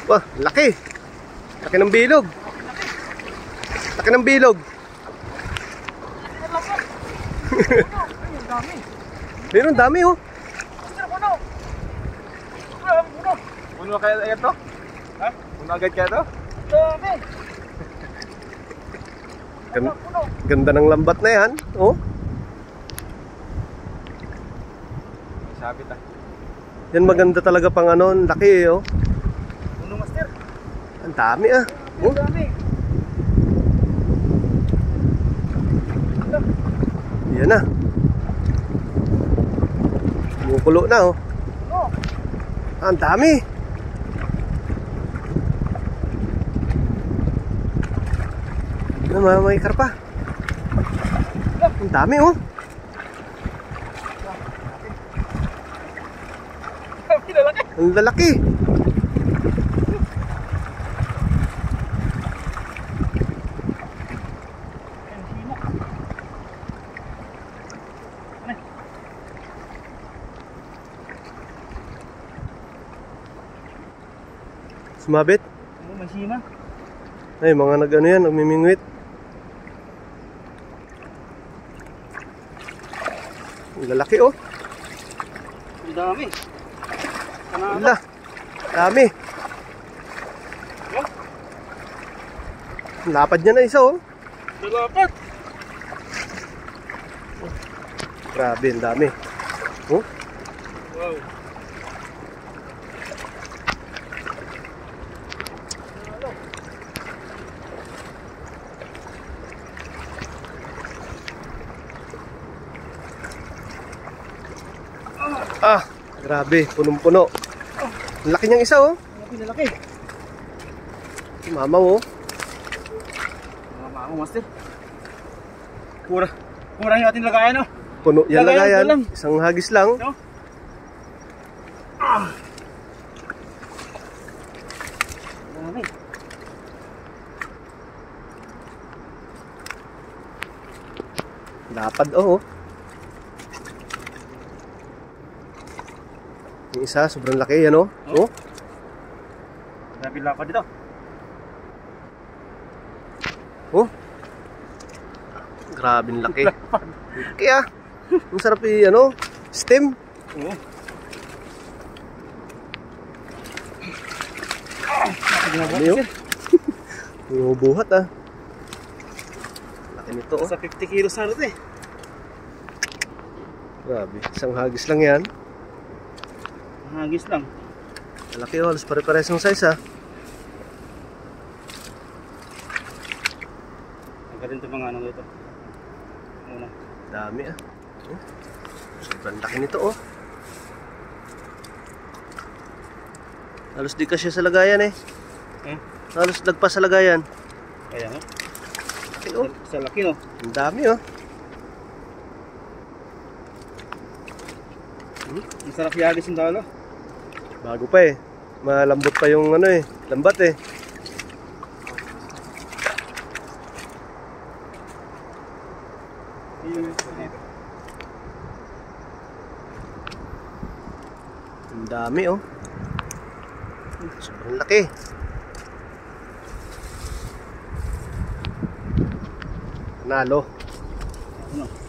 Wah, laki. Laki ng bilog. Laki ng bilog. Meron dami oh. Puno kaya ito? Ha? Puno agad kaya ito? Dami. Ganda ng lambat na yan. Oh. Sabit ah. Yan maganda talaga pang ano, laki eh oh. Puno master. Ang dami ah. Oh. Dami. Yan na. Kumukulo na oh. Oh. Ang dami. May karpa. Ang dami oh. Ang lalaki. Sumabit? Oo, may sima. Ay, mga nag-ano yan, nagmimingwit. Ang lalaki oh. Ang dami. Wala. Dami. Lapad niya na isa oh. Dalapat. Grabe, ang dami. Oh. Wow. Ah, grabe, punong-puno. Ang laki niyang isa oh. Laki. Mamaw oh. Mama mo, master. Pura yung ating lagayan, no? Puno yan Lagayan lagayan. Isang hagis lang. No? Ah. Dami. Lapad oh. Yung isa, sobrang laki yan oh. Oh. Grabe lapad dito. Oh. Grabe ang laki. Kaya, ang sarap ano, stem. Oo. Ano yun? Bumubuhat ah. Laki nito oh. Sa 50 kilos na ito eh. Grabe, isang hagis lang yan. Hagis lang. Malaki oh, halos pare-pares ng size ah. Magaling ito mga ano ito. Muna. Dami ah. Oh. Sobrang laki nito oh. Halos di kasya sa lagayan eh. Halos lagpas sa lagayan. Kaya no? Laki oh. Sa laki no? Ang dami oh. Ang sarap hagis yung dalo. Bago pa eh. Malambot pa yung ano eh. Lambat eh. Ang dami oh. Sobrang laki. Panalo. Ano?